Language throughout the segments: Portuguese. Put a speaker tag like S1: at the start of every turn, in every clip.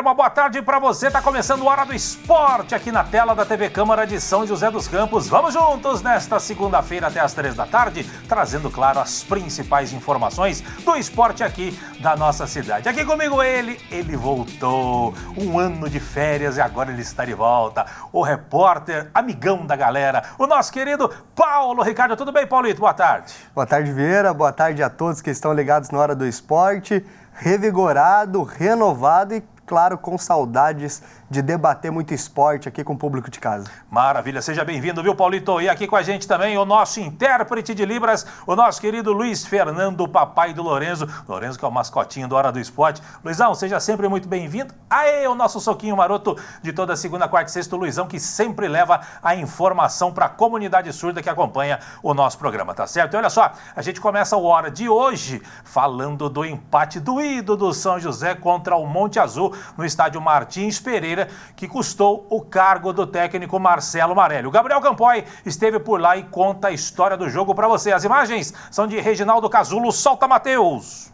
S1: uma boa tarde para você. Tá começando o Hora do Esporte aqui na tela da TV Câmara de São José dos Campos. Vamos juntos nesta segunda-feira até as 3 da tarde, trazendo, claro, as principais informações do esporte aqui da nossa cidade. Aqui comigo ele voltou. Um ano de férias e agora ele está de volta. O repórter, amigão da galera, o nosso querido Paulo Ricardo. Tudo bem, Paulito? Boa tarde.
S2: Boa tarde, Vieira. Boa tarde a todos que estão ligados na Hora do Esporte. Revigorado, renovado e, claro, com saudades de debater muito esporte aqui com o público de casa.
S1: Maravilha, seja bem-vindo, viu, Paulito? E aqui com a gente também o nosso intérprete de Libras, o nosso querido Luiz Fernando, papai do Lorenzo. Lorenzo, que é o mascotinho da Hora do Esporte. Luizão, seja sempre muito bem-vindo. Aê, o nosso soquinho maroto de toda segunda, quarta e sexta, o Luizão, que sempre leva a informação para a comunidade surda que acompanha o nosso programa, tá certo? E olha só, a gente começa o Hora de hoje falando do empate doído do São José contra o Monte Azul no estádio Martins Pereira, que custou o cargo do técnico Marcelo Marelli. O Gabriel Campoy esteve por lá e conta a história do jogo para você. As imagens são de Reginaldo Casulo. Solta, Matheus!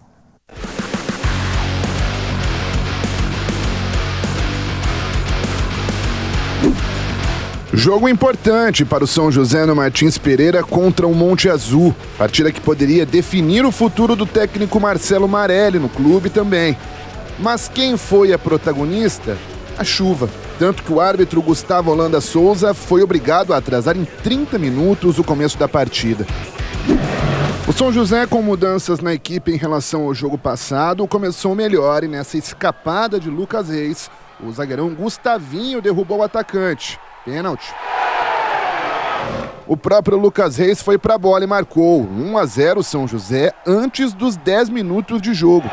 S3: Jogo importante para o São José no Martins Pereira contra o Monte Azul. Partida que poderia definir o futuro do técnico Marcelo Marelli no clube também. Mas quem foi a protagonista? A chuva. Tanto que o árbitro Gustavo Holanda Souza foi obrigado a atrasar em 30 minutos o começo da partida. O São José, com mudanças na equipe em relação ao jogo passado, começou melhor e nessa escapada de Lucas Reis, o zagueirão Gustavinho derrubou o atacante. Pênalti. O próprio Lucas Reis foi para a bola e marcou 1-0 São José antes dos 10 minutos de jogo.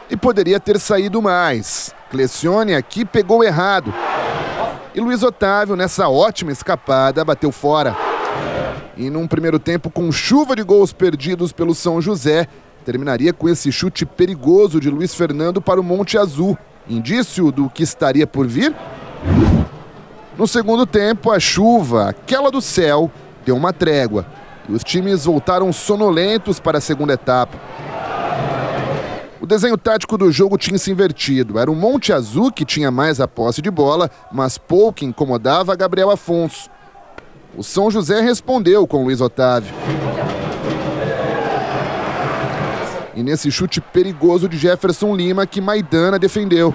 S3: E poderia ter saído mais. Clecione aqui pegou errado. E Luiz Otávio, nessa ótima escapada, bateu fora. E num primeiro tempo com chuva de gols perdidos pelo São José, terminaria com esse chute perigoso de Luiz Fernando para o Monte Azul. Indício do que estaria por vir? No segundo tempo, a chuva, aquela do céu, deu uma trégua. E os times voltaram sonolentos para a segunda etapa. O desenho tático do jogo tinha se invertido. Era o Monte Azul que tinha mais a posse de bola, mas pouco incomodava Gabriel Afonso. O São José respondeu com Luiz Otávio. E nesse chute perigoso de Jefferson Lima que Maidana defendeu.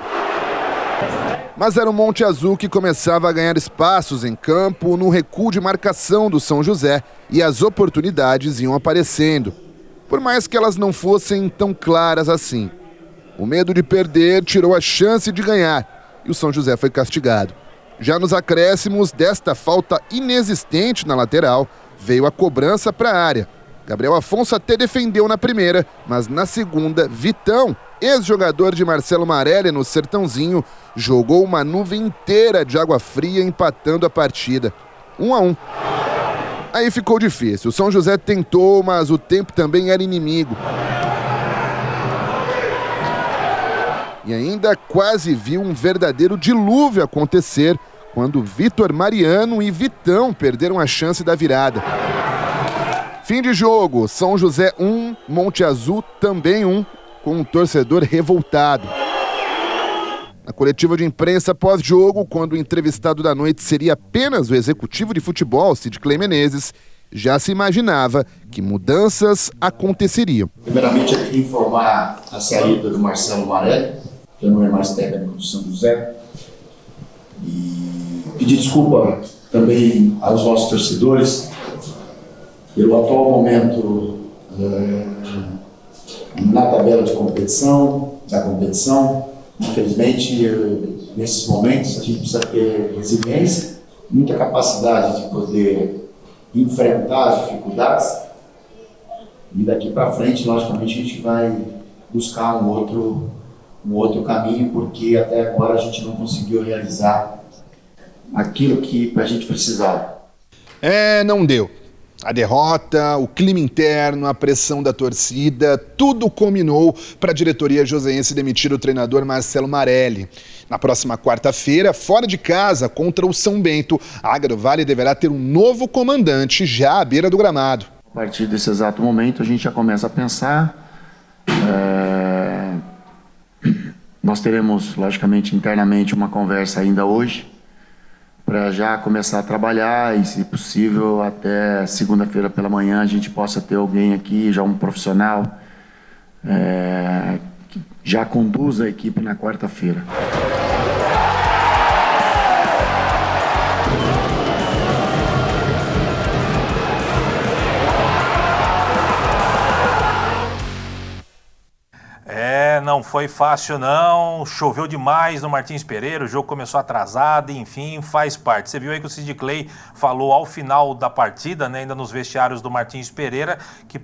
S3: Mas era o Monte Azul que começava a ganhar espaços em campo no recuo de marcação do São José e as oportunidades iam aparecendo, por mais que elas não fossem tão claras assim. O medo de perder tirou a chance de ganhar e o São José foi castigado. Já nos acréscimos desta falta inexistente na lateral, veio a cobrança para a área. Gabriel Afonso até defendeu na primeira, mas na segunda, Vitão, ex-jogador de Marcelo Marelli no Sertãozinho, jogou uma nuvem inteira de água fria empatando a partida. 1-1. Aí ficou difícil. O São José tentou, mas o tempo também era inimigo. E ainda quase viu um verdadeiro dilúvio acontecer quando Vitor Mariano e Vitão perderam a chance da virada. Fim de jogo, São José 1, Monte Azul também 1, com um torcedor revoltado. Na coletiva de imprensa pós-jogo, quando o entrevistado da noite seria apenas o executivo de futebol, Cid Clay Menezes, já se imaginava que mudanças aconteceriam.
S4: Primeiramente, eu queria informar a saída do Marcelo Marelli, que não é mais técnico do São José, e pedir desculpa também aos nossos torcedores pelo atual momento na tabela de competição, da competição. Infelizmente, nesses momentos, a gente precisa ter resiliência, muita capacidade de poder enfrentar as dificuldades. E daqui para frente, logicamente, a gente vai buscar um outro caminho, porque até agora a gente não conseguiu realizar aquilo que a gente precisava.
S3: Não deu. A derrota, o clima interno, a pressão da torcida, tudo combinou para a diretoria joseense demitir o treinador Marcelo Marelli. Na próxima quarta-feira, fora de casa, contra o São Bento, a Águia do Vale deverá ter um novo comandante já à beira do gramado.
S4: A partir desse exato momento, a gente já começa a pensar
S5: Nós teremos, logicamente, internamente uma conversa ainda hoje, para já começar a trabalhar e, se possível, até segunda-feira pela manhã a gente possa ter alguém aqui, já um profissional, que já conduza a equipe na quarta-feira.
S1: Não foi fácil não, choveu demais no Martins Pereira, o jogo começou atrasado, enfim, faz parte. Você viu aí que o Sid Clay falou ao final da partida, né, ainda nos vestiários do Martins Pereira, que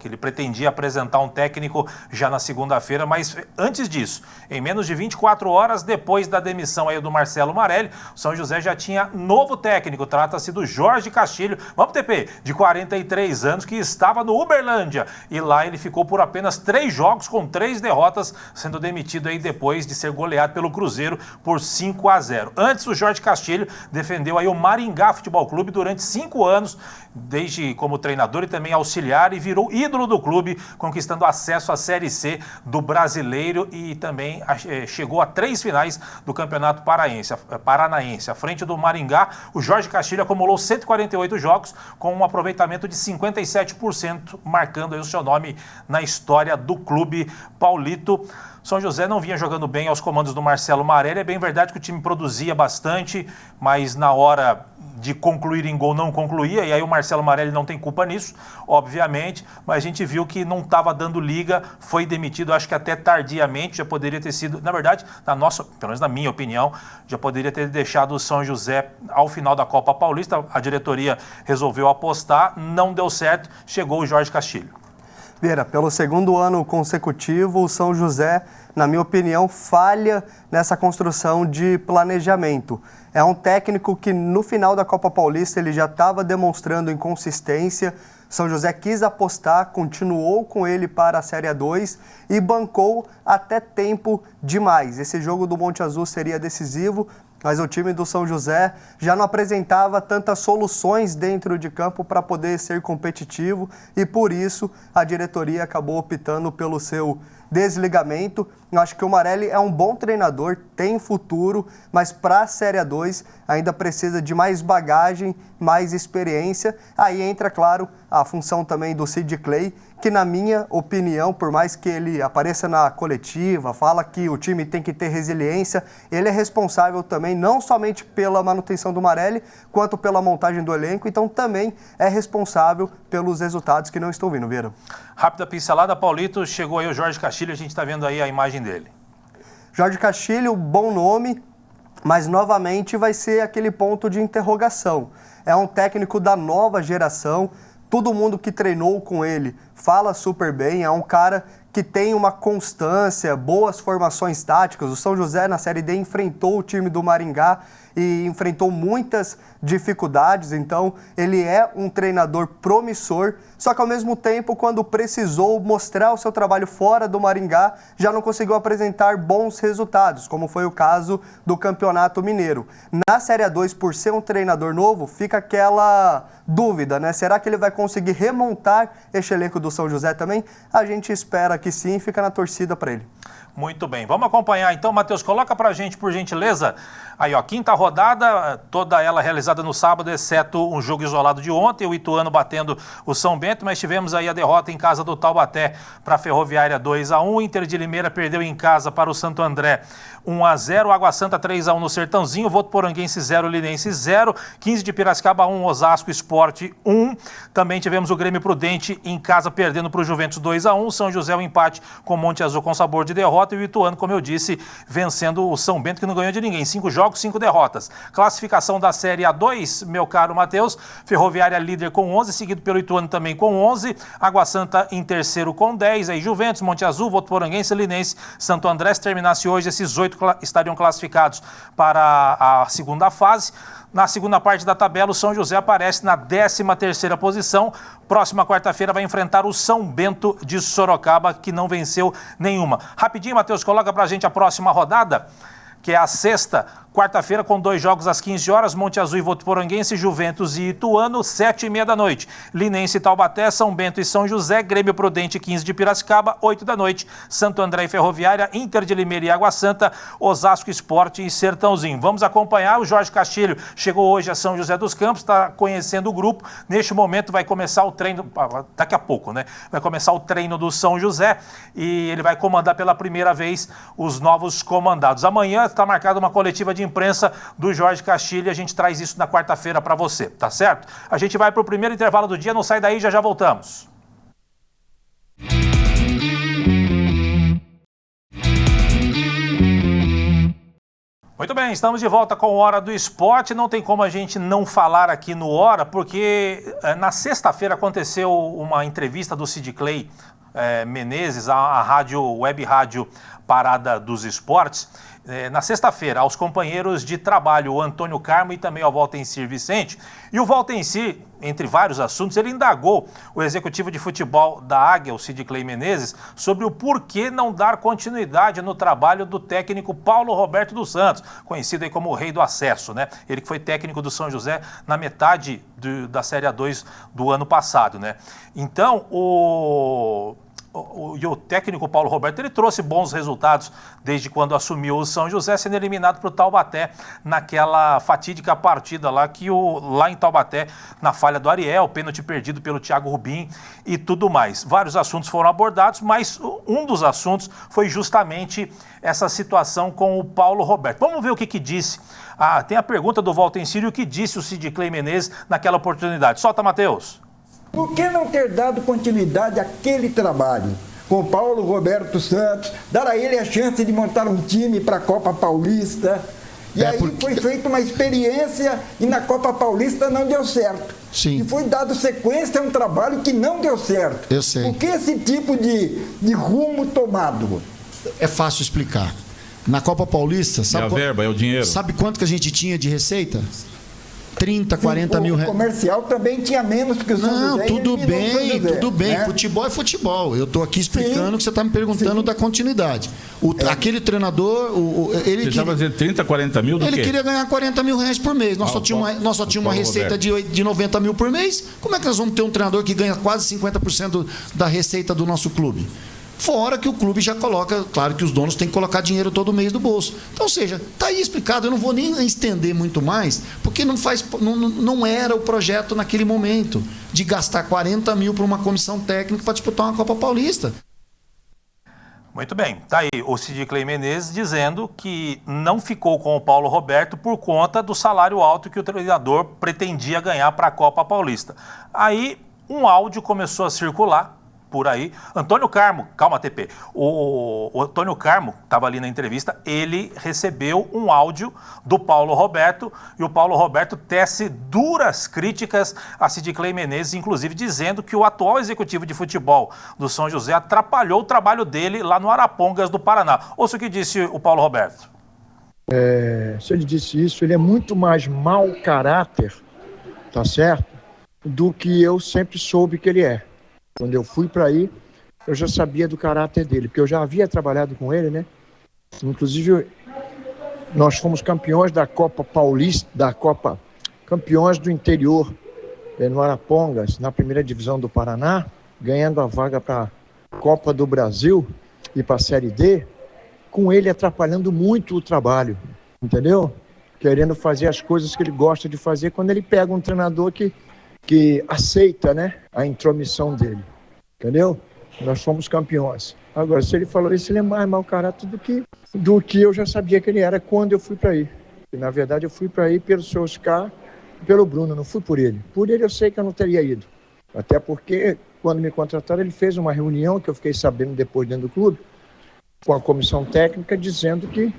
S1: ele pretendia apresentar um técnico já na segunda-feira, mas antes disso, em menos de 24 horas depois da demissão aí do Marcelo Marelli, o São José já tinha novo técnico, trata-se do Jorge Castilho, vamos TP, de 43 anos, que estava no Uberlândia, e lá ele ficou por apenas 3 jogos com 3 derrotas, sendo demitido aí depois de ser goleado pelo Cruzeiro por 5-0. Antes, o Jorge Castilho defendeu aí o Maringá Futebol Clube durante 5 anos, desde como treinador e também auxiliar, e virou ídolo do clube, conquistando acesso à Série C do Brasileiro e também chegou a 3 finais do Campeonato Paranaense. À frente do Maringá, o Jorge Castilho acumulou 148 jogos com um aproveitamento de 57%, marcando aí o seu nome na história do clube paulito. São José não vinha jogando bem aos comandos do Marcelo Marelli. É bem verdade que o time produzia bastante, mas na hora de concluir em gol não concluía, e aí o Marcelo Marelli não tem culpa nisso, obviamente, mas a gente viu que não estava dando liga, foi demitido, acho que até tardiamente, já poderia ter sido, na verdade, pelo menos na minha opinião, já poderia ter deixado o São José ao final da Copa Paulista. A diretoria resolveu apostar, não deu certo, chegou o Jorge Castilho.
S2: Vieira, pelo segundo ano consecutivo, o São José, na minha opinião, falha nessa construção de planejamento. É um técnico que no final da Copa Paulista ele já estava demonstrando inconsistência. São José quis apostar, continuou com ele para a Série A2 e bancou até tempo demais. Esse jogo do Monte Azul seria decisivo, mas o time do São José já não apresentava tantas soluções dentro de campo para poder ser competitivo e por isso a diretoria acabou optando pelo seu desligamento. Eu acho que o Marelli é um bom treinador, tem futuro, mas para a Série A2 ainda precisa de mais bagagem, mais experiência. Aí entra, claro, a função também do Sid Clay, que na minha opinião, por mais que ele apareça na coletiva, fala que o time tem que ter resiliência, ele é responsável também não somente pela manutenção do Marelli, quanto pela montagem do elenco, então também é responsável pelos resultados que não estão vindo, Vieira.
S1: Rápida pincelada, Paulito, chegou aí o Jorge Castilho, a gente está vendo aí a imagem dele.
S2: Jorge Castilho, bom nome, mas novamente vai ser aquele ponto de interrogação. É um técnico da nova geração, todo mundo que treinou com ele fala super bem, é um cara que tem uma constância, boas formações táticas. O São José na Série D enfrentou o time do Maringá e enfrentou muitas dificuldades, então ele é um treinador promissor, só que ao mesmo tempo, quando precisou mostrar o seu trabalho fora do Maringá, já não conseguiu apresentar bons resultados, como foi o caso do Campeonato Mineiro. Na Série A2, por ser um treinador novo, fica aquela dúvida, né? Será que ele vai conseguir remontar este elenco do São José também? A gente espera que sim, fica na torcida para ele.
S1: Muito bem, vamos acompanhar então, Matheus, coloca pra gente, por gentileza, aí ó, quinta rodada, toda ela realizada no sábado, exceto um jogo isolado de ontem, o Ituano batendo o São Bento, mas tivemos aí a derrota em casa do Taubaté para a Ferroviária 2-1, Inter de Limeira perdeu em casa para o Santo André 1-0, Água Santa 3-1 no Sertãozinho, Votuporanguense 0, Linense 0, 15 de Piracicaba 1, Osasco Sport 1, também tivemos o Grêmio Prudente em casa perdendo para o Juventus 2-1, São José um empate com Monte Azul com sabor de derrota, e o Ituano, como eu disse, vencendo o São Bento, que não ganhou de ninguém. 5 jogos, 5 derrotas. Classificação da Série A2, meu caro Matheus, Ferroviária líder com 11, seguido pelo Ituano também com 11, Água Santa em terceiro com 10, aí Juventus, Monte Azul, Votuporanguense, Linense, Santo André. Se terminasse hoje, esses 8 estariam classificados para a segunda fase. Na segunda parte da tabela, o São José aparece na 13ª posição. Próxima quarta-feira vai enfrentar o São Bento de Sorocaba, que não venceu nenhuma. Rapidinho, Matheus, coloca pra gente a próxima rodada, que é a sexta, Quarta-feira com 2 jogos às 15 horas, Monte Azul e Votuporanguense, Juventus e Ituano, 7h30 da noite. Linense e Taubaté, São Bento e São José, Grêmio Prudente 15 de Piracicaba, 8 da noite. Santo André e Ferroviária, Inter de Limeira e Água Santa, Osasco Esporte e Sertãozinho. Vamos acompanhar, o Jorge Castilho chegou hoje a São José dos Campos, está conhecendo o grupo. Neste momento vai começar o treino, daqui a pouco, né? Vai começar o treino do São José e ele vai comandar pela primeira vez os novos comandados. Amanhã está marcada uma coletiva de imprensa do Jorge Castilho e a gente traz isso na quarta-feira para você, tá certo? A gente vai para o primeiro intervalo do dia, não sai daí, já voltamos. Muito bem, estamos de volta com Hora do Esporte. Não tem como a gente não falar aqui no Hora, porque na sexta-feira aconteceu uma entrevista do Sid Clay Menezes, a web rádio Parada dos Esportes, na sexta-feira, aos companheiros de trabalho, o Antônio Carmo e também ao Valtencir Vicente. E o Valtencir, entre vários assuntos, ele indagou o executivo de futebol da Águia, o Sid Clay Menezes, sobre o porquê não dar continuidade no trabalho do técnico Paulo Roberto dos Santos, conhecido aí como o Rei do Acesso, né? Ele que foi técnico do São José na metade da Série A2 do ano passado, né? Então, o técnico Paulo Roberto, ele trouxe bons resultados desde quando assumiu o São José, sendo eliminado para o Taubaté naquela fatídica partida lá, lá em Taubaté, na falha do Ariel, pênalti perdido pelo Thiago Rubim e tudo mais. Vários assuntos foram abordados, mas um dos assuntos foi justamente essa situação com o Paulo Roberto. Vamos ver o que disse. Tem a pergunta do Valtencir, o que disse o Sid Clay Menezes naquela oportunidade. Solta, Matheus.
S6: Por que não ter dado continuidade àquele trabalho com Paulo Roberto Santos, dar a ele a chance de montar um time para a Copa Paulista? E aí foi feita uma experiência e na Copa Paulista não deu certo.
S7: Sim.
S6: E foi dado sequência a um trabalho que não deu certo.
S7: Eu sei.
S6: Por que esse tipo de rumo tomado?
S7: É fácil explicar. Na Copa Paulista,
S8: sabe, verba, é o dinheiro.
S7: Sabe quanto que a gente tinha de receita? 30, 40 mil reais.
S6: O comercial também tinha menos que o São José.
S7: Não, tudo bem.
S6: Né?
S7: Futebol é futebol. Eu estou aqui explicando que você está me perguntando da continuidade. Aquele treinador, ele... Você
S8: estava dizendo 30, 40 mil do
S7: Ele
S8: quê?
S7: queria ganhar 40 mil reais por mês. Nós só tínhamos uma receita de 90 mil por mês. Como é que nós vamos ter um treinador que ganha quase 50% da receita do nosso clube? Fora que o clube já coloca, claro que os donos têm que colocar dinheiro todo mês do bolso. Então, ou seja, está aí explicado, eu não vou nem estender muito mais, porque não era o projeto naquele momento de gastar 40 mil para uma comissão técnica para disputar uma Copa Paulista.
S1: Muito bem, tá aí o Sid Clay Menezes dizendo que não ficou com o Paulo Roberto por conta do salário alto que o treinador pretendia ganhar para a Copa Paulista. Aí um áudio começou a circular por aí. Antônio Carmo, calma, TP, o Antônio Carmo estava ali na entrevista, ele recebeu um áudio do Paulo Roberto e o Paulo Roberto tece duras críticas a Sid Clay Menezes, inclusive dizendo que o atual executivo de futebol do São José atrapalhou o trabalho dele lá no Arapongas do Paraná. Ouça o que disse o Paulo Roberto.
S9: Se ele disse isso, ele é muito mais mau caráter, tá certo, do que eu sempre soube que ele é. Quando eu fui para aí, eu já sabia do caráter dele, porque eu já havia trabalhado com ele, né? Inclusive, nós fomos campeões da Copa Paulista, campeões do interior, no Arapongas, na primeira divisão do Paraná, ganhando a vaga para a Copa do Brasil e para a Série D, com ele atrapalhando muito o trabalho, entendeu? Querendo fazer as coisas que ele gosta de fazer quando ele pega um treinador que aceita, né, a intromissão dele, entendeu? Nós fomos campeões. Agora, se ele falou isso, ele é mais mau caráter do que eu já sabia que ele era quando eu fui para aí. E, na verdade, eu fui para aí pelo seu Oscar e pelo Bruno, não fui por ele. Por ele eu sei que eu não teria ido. Até porque, quando me contrataram, ele fez uma reunião, que eu fiquei sabendo depois dentro do clube, com a comissão técnica, dizendo que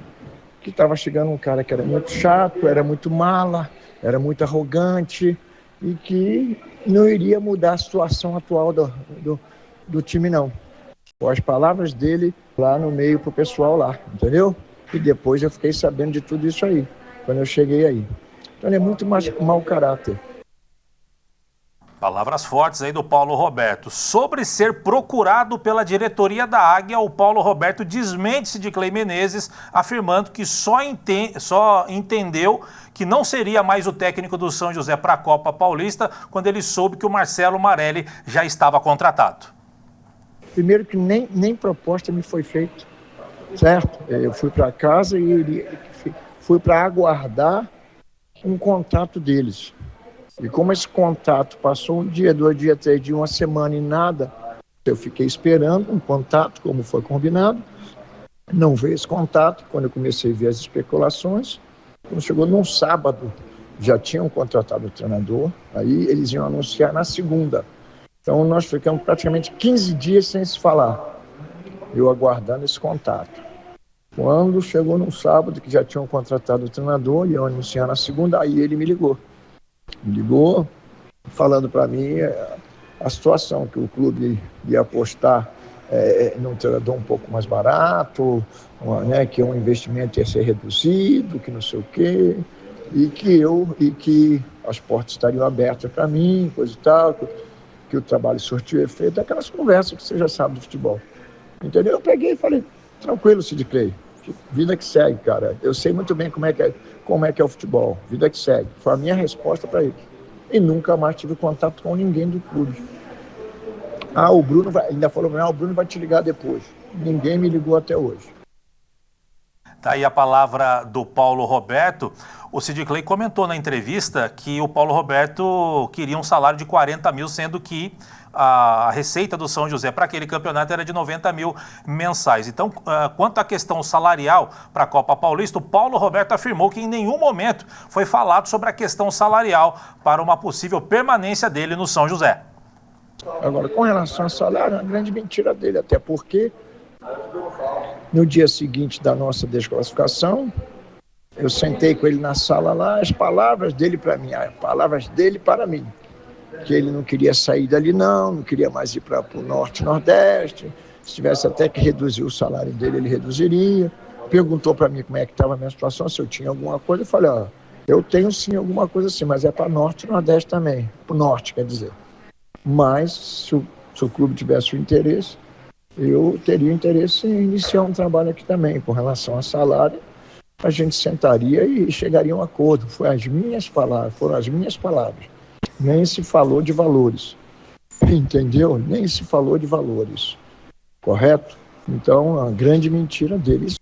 S9: estava chegando um cara que era muito chato, era muito mala, era muito arrogante, e que não iria mudar a situação atual do time, não. Com as palavras dele lá no meio pro pessoal lá, entendeu? E depois eu fiquei sabendo de tudo isso aí, quando eu cheguei aí. Então ele é muito mais mau caráter.
S1: Palavras fortes aí do Paulo Roberto. Sobre ser procurado pela diretoria da Águia, o Paulo Roberto desmente Sidicley Menezes, afirmando que só entendeu que não seria mais o técnico do São José para a Copa Paulista quando ele soube que o Marcelo Marelli já estava contratado.
S9: Primeiro que nem proposta me foi feita, certo? Eu fui para casa e fui para aguardar um contato deles. E como esse contato passou 1 dia, 2 dias, 3 dias, 1 semana e nada, eu fiquei esperando um contato, como foi combinado. Não veio esse contato. Quando eu comecei a ver as especulações, quando chegou num sábado, já tinham contratado o treinador, aí eles iam anunciar na segunda. Então nós ficamos praticamente 15 dias sem se falar, eu aguardando esse contato. Quando chegou num sábado, que já tinham contratado o treinador, iam anunciar na segunda, aí ele me ligou. Falando para mim a situação, que o clube ia apostar num treinador um pouco mais barato, que um investimento ia ser reduzido, que não sei o quê, e que as portas estariam abertas para mim, coisa e tal, que o trabalho surtiu efeito, aquelas conversas que você já sabe do futebol. Entendeu? Eu peguei e falei, tranquilo, Sidicley, vida que segue, cara. Eu sei muito bem como é que é o futebol, vida que segue. Foi a minha resposta para ele. E nunca mais tive contato com ninguém do clube. O Bruno ainda falou, o Bruno vai te ligar depois. Ninguém me ligou até hoje.
S1: Tá aí a palavra do Paulo Roberto. O Sidicley comentou na entrevista que o Paulo Roberto queria um salário de 40 mil, sendo que a receita do São José para aquele campeonato era de 90 mil mensais. Então, quanto à questão salarial para a Copa Paulista, o Paulo Roberto afirmou que em nenhum momento foi falado sobre a questão salarial para uma possível permanência dele no São José.
S9: Agora, com relação ao salário, é uma grande mentira dele, até porque no dia seguinte da nossa desclassificação, eu sentei com ele na sala lá, as palavras dele para mim, que ele não queria sair dali não queria mais ir para o Norte e Nordeste, se tivesse até que reduzir o salário dele, ele reduziria. Perguntou para mim como é que estava a minha situação, se eu tinha alguma coisa, eu falei, eu tenho sim alguma coisa assim, mas é para Norte e Nordeste também, para o Norte, quer dizer. Mas, se o clube tivesse o interesse, eu teria interesse em iniciar um trabalho aqui também. Com relação a salário, a gente sentaria e chegaria a um acordo. Foram as minhas palavras. Nem se falou de valores. Entendeu? Nem se falou de valores. Correto? Então, a grande mentira deles.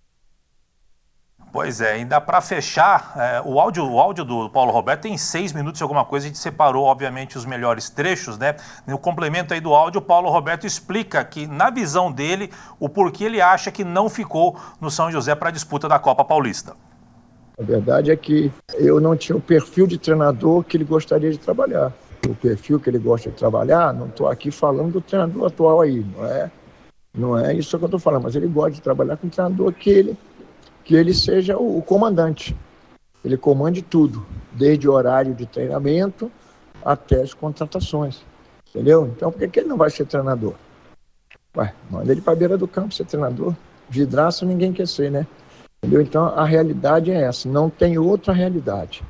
S1: Pois é, ainda para fechar, o áudio do Paulo Roberto tem 6 minutos e alguma coisa, a gente separou, obviamente, os melhores trechos, né? No complemento aí do áudio, o Paulo Roberto explica que, na visão dele, o porquê ele acha que não ficou no São José para a disputa da Copa Paulista.
S9: A verdade é que eu não tinha o perfil de treinador que ele gostaria de trabalhar. O perfil que ele gosta de trabalhar, não estou aqui falando do treinador atual aí, não é isso que eu estou falando, mas ele gosta de trabalhar com um treinador que ele seja o comandante. Ele comande tudo, desde o horário de treinamento até as contratações. Entendeu? Então, por que ele não vai ser treinador? Manda ele para a beira do campo ser treinador. Vidraça ninguém quer ser, né? Entendeu? Então, a realidade é essa. Não tem outra realidade.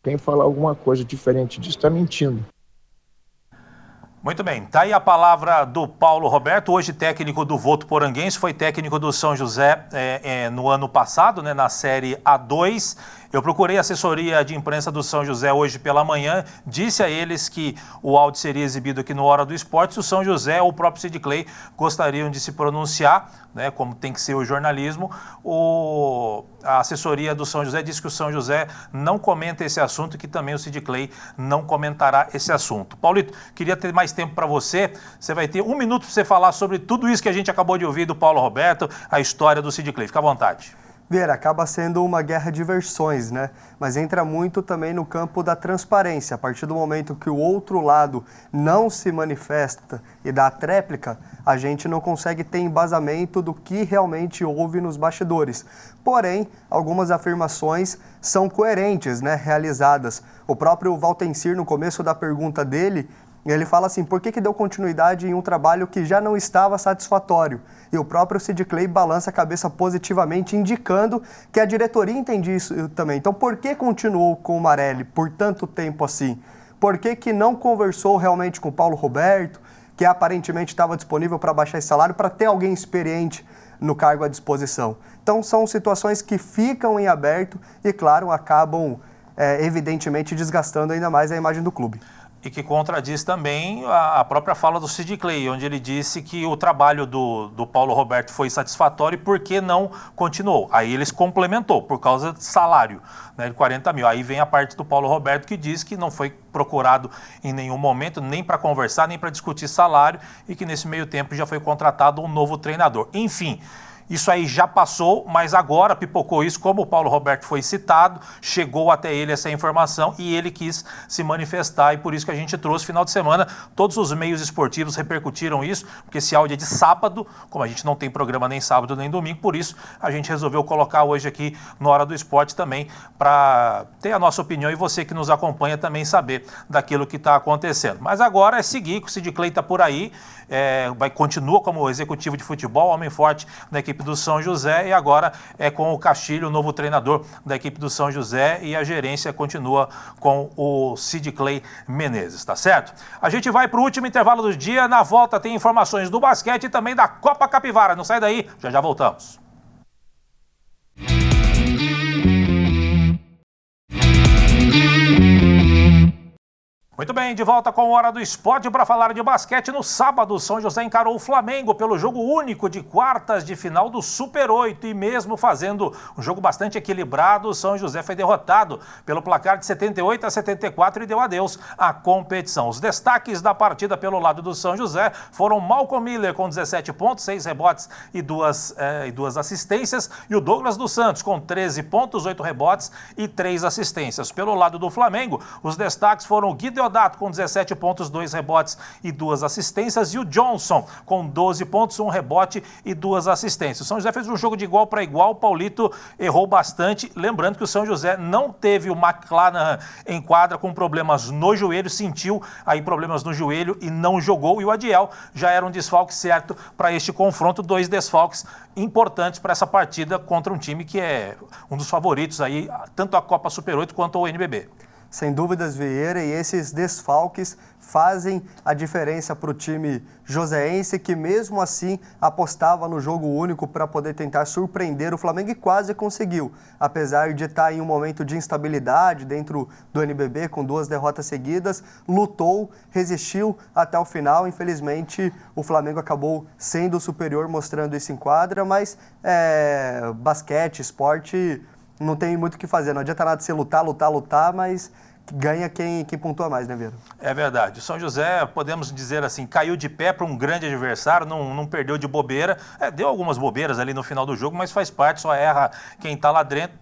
S9: Quem falar alguma coisa diferente disso está mentindo.
S1: Muito bem, tá aí a palavra do Paulo Roberto, hoje técnico do Votuporanguense, foi técnico do São José no ano passado, né, na Série A2. Eu procurei a assessoria de imprensa do São José hoje pela manhã, disse a eles que o áudio seria exibido aqui no Hora do Esporte, se o São José ou o próprio Sidicley gostariam de se pronunciar, né, como tem que ser o jornalismo. A assessoria do São José disse que o São José não comenta esse assunto e que também o Sidicley não comentará esse assunto. Paulito, queria ter mais tempo para você. Você vai ter 1 minuto para você falar sobre tudo isso que a gente acabou de ouvir do Paulo Roberto, a história do Sidicley. Fica à vontade.
S2: Vieira, acaba sendo uma guerra de versões, né? Mas entra muito também no campo da transparência. A partir do momento que o outro lado não se manifesta e dá a tréplica, a gente não consegue ter embasamento do que realmente houve nos bastidores. Porém, algumas afirmações são coerentes, né? Realizadas. O próprio Valtencir, no começo da pergunta dele, ele fala assim, por que deu continuidade em um trabalho que já não estava satisfatório? E o próprio Sidicley balança a cabeça positivamente, indicando que a diretoria entende isso também. Então, por que continuou com o Marelli por tanto tempo assim? Por que não conversou realmente com o Paulo Roberto, que aparentemente estava disponível para baixar esse salário, para ter alguém experiente no cargo à disposição? Então são situações que ficam em aberto e, claro, acabam evidentemente desgastando ainda mais a imagem do clube.
S1: E que contradiz também a própria fala do Sid Clay, onde ele disse que o trabalho do Paulo Roberto foi satisfatório e por que não continuou. Aí eles complementou, por causa de salário, né, de 40 mil. Aí vem a parte do Paulo Roberto que diz que não foi procurado em nenhum momento, nem para conversar, nem para discutir salário, e que nesse meio tempo já foi contratado um novo treinador. Enfim, isso aí já passou, mas agora pipocou isso, como o Paulo Roberto foi citado, chegou até ele essa informação e ele quis se manifestar, e por isso que a gente trouxe final de semana, todos os meios esportivos repercutiram isso, porque esse áudio é de sábado, como a gente não tem programa nem sábado nem domingo, por isso a gente resolveu colocar hoje aqui no Hora do Esporte também, para ter a nossa opinião e você que nos acompanha também saber daquilo que está acontecendo. Mas agora é seguir, que o Sid Clay está por aí, continua como executivo de futebol, homem forte da equipe do São José, e agora é com o Castilho, o novo treinador da equipe do São José, e a gerência continua com o Sid Clay Menezes, tá certo? A gente vai para o último intervalo do dia, na volta tem informações do basquete e também da Copa Capivara, não sai daí, já voltamos. Muito bem, de volta com a Hora do Esporte para falar de basquete. No sábado, o São José encarou o Flamengo pelo jogo único de quartas de final do Super 8 e mesmo fazendo um jogo bastante equilibrado, o São José foi derrotado pelo placar de 78-74 e deu adeus à competição. Os destaques da partida pelo lado do São José foram Malcolm Miller com 17 pontos, 6 rebotes e duas assistências, e o Douglas dos Santos com 13 pontos, 8 rebotes e 3 assistências. Pelo lado do Flamengo, os destaques foram o Guido Deodato com 17 pontos, 2 rebotes e 2 assistências, e o Johnson com 12 pontos, 1 rebote e 2 assistências. O São José fez um jogo de igual para igual, o Paulito errou bastante, lembrando que o São José não teve o McClanahan em quadra com problemas no joelho, sentiu aí problemas no joelho e não jogou, e o Adiel já era um desfalque certo para este confronto, 2 desfalques importantes para essa partida contra um time que é um dos favoritos aí, tanto a Copa Super 8 quanto o NBB.
S2: Sem dúvidas, Vieira, e esses desfalques fazem a diferença para o time joseense, que mesmo assim apostava no jogo único para poder tentar surpreender o Flamengo e quase conseguiu. Apesar de estar em um momento de instabilidade dentro do NBB, com 2 derrotas seguidas, lutou, resistiu até o final. Infelizmente, o Flamengo acabou sendo superior, mostrando isso em quadra, mas basquete, esporte, não tem muito o que fazer. Não adianta nada você lutar, mas ganha quem pontua mais, né, Vieira? É verdade. O São José, podemos dizer assim, caiu de pé para um grande adversário, não perdeu de bobeira. Deu algumas bobeiras ali no final do jogo, mas faz parte, só erra quem está lá dentro,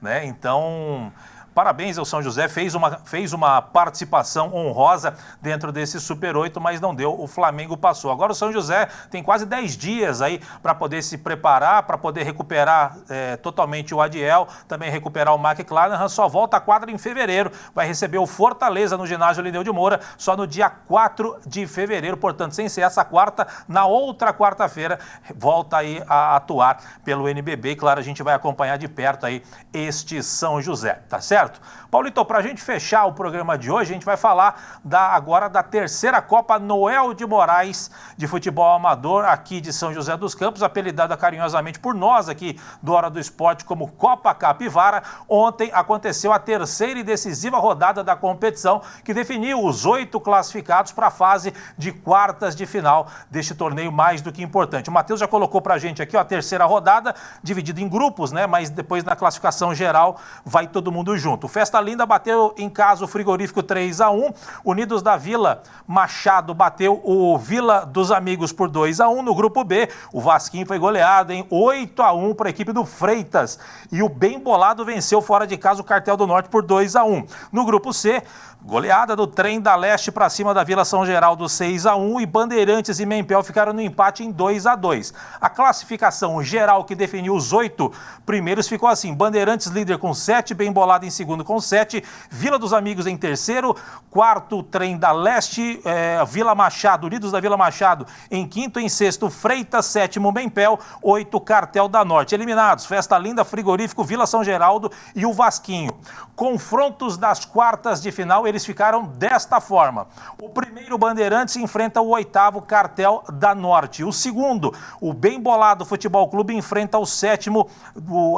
S2: né? Então, parabéns ao São José, fez uma participação honrosa dentro desse Super 8, mas não deu, o Flamengo passou. Agora o São José tem quase 10 dias aí para poder se preparar, para poder recuperar totalmente o Adiel, também recuperar o McClanahan, só volta à quadra em fevereiro, vai receber o Fortaleza no ginásio Lineu de Moura, só no dia 4 de fevereiro, portanto, sem ser essa quarta, na outra quarta-feira, volta aí a atuar pelo NBB, e claro, a gente vai acompanhar de perto aí este São José, tá certo? Paulito, para a gente fechar o programa de hoje, a gente vai falar agora da terceira Copa Noel de Moraes de futebol amador aqui de São José dos Campos, apelidada carinhosamente por nós aqui do Hora do Esporte como Copa Capivara. Ontem aconteceu a terceira e decisiva rodada da competição, que definiu os 8 classificados para a fase de quartas de final deste torneio mais do que importante. O Matheus já colocou para a gente aqui a terceira rodada, dividida em grupos, né? Mas depois na classificação geral vai todo mundo junto. O Festa Linda bateu em casa o Frigorífico 3-1. Unidos da Vila Machado bateu o Vila dos Amigos por 2-1. No grupo B, o Vasquinho foi goleado em 8-1 para a equipe do Freitas. E o Bem Bolado venceu fora de casa o Cartel do Norte por 2-1. No grupo C, goleada do Trem da Leste para cima da Vila São Geraldo 6-1 e Bandeirantes e Mempel ficaram no empate em 2-2. A classificação geral que definiu os 8 primeiros ficou assim: Bandeirantes líder com 7, Bem Bolado em
S1: segundo com 7, Vila dos Amigos em terceiro, quarto Trem da Leste, Vila Machado, Unidos da Vila Machado em quinto, em sexto Freitas, sétimo Bempel, 8 Cartel da Norte. Eliminados, Festa Linda, Frigorífico, Vila São Geraldo e o Vasquinho. Confrontos das quartas de final, eles ficaram desta forma. O primeiro Bandeirantes enfrenta o oitavo Cartel da Norte. O segundo, o Bem Bolado Futebol Clube enfrenta o sétimo,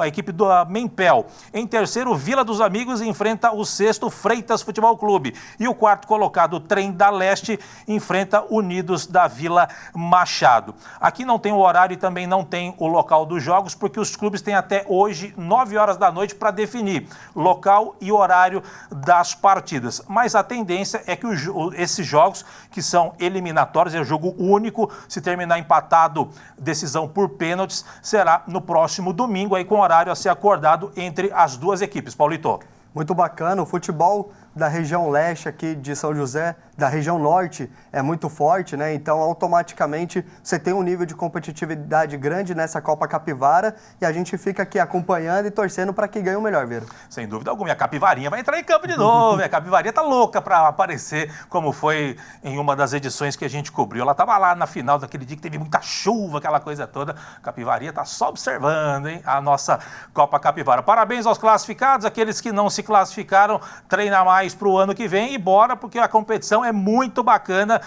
S1: a equipe do Bempel. Em terceiro, Vila dos Amigos enfrenta o sexto Freitas Futebol Clube. E o quarto colocado, o Trem da Leste, enfrenta Unidos da Vila Machado. Aqui não tem o horário e também não tem o local dos jogos, porque os clubes têm até hoje, 9 horas da noite, para definir local e horário das partidas. Mas a tendência é que esses jogos, que são eliminatórios, é jogo único, se terminar empatado, decisão por pênaltis, será no próximo domingo, aí com horário a ser acordado entre as duas equipes. Paulito.
S2: Muito bacana, o futebol da região leste aqui de São José, da região norte, é muito forte, né? Então, automaticamente, você tem um nível de competitividade grande nessa Copa Capivara e a gente fica aqui acompanhando e torcendo para que ganhe o melhor, Vieira.
S1: Sem dúvida alguma, e a Capivarinha vai entrar em campo de novo, a Capivarinha tá louca para aparecer, como foi em uma das edições que a gente cobriu. Ela tava lá na final daquele dia que teve muita chuva, aquela coisa toda. A Capivarinha tá só observando, hein, a nossa Copa Capivara. Parabéns aos classificados, aqueles que não se classificaram, treina mais para o ano que vem e bora, porque a competição é muito bacana,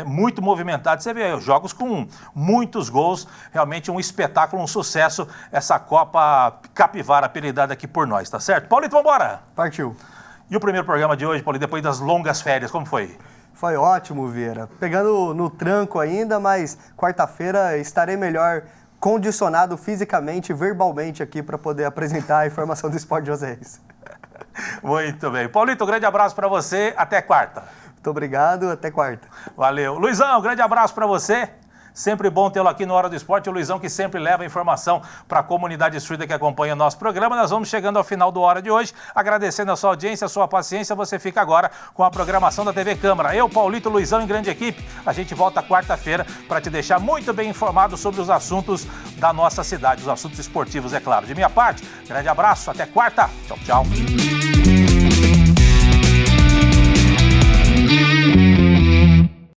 S1: muito movimentada. Você vê jogos com muitos gols, realmente um espetáculo, um sucesso, essa Copa Capivara apelidada aqui por nós, tá certo? Paulito, vamos embora?
S2: Partiu.
S1: E o primeiro programa de hoje, Paulito, depois das longas férias, como foi?
S2: Foi ótimo, Vieira. Pegando no tranco ainda, mas quarta-feira estarei melhor condicionado fisicamente, verbalmente aqui para poder apresentar a informação do Esporte Joséense.
S1: Muito bem. Paulito, um grande abraço para você. Até quarta.
S2: Muito obrigado. Até quarta.
S1: Valeu. Luizão, um grande abraço para você. Sempre bom tê-lo aqui no Hora do Esporte. O Luizão que sempre leva informação para a comunidade instruída que acompanha o nosso programa. Nós vamos chegando ao final do Hora de hoje. Agradecendo a sua audiência, a sua paciência. Você fica agora com a programação da TV Câmara. Eu, Paulito, Luizão em grande equipe. A gente volta quarta-feira para te deixar muito bem informado sobre os assuntos da nossa cidade. Os assuntos esportivos, é claro. De minha parte, grande abraço. Até quarta. Tchau, tchau.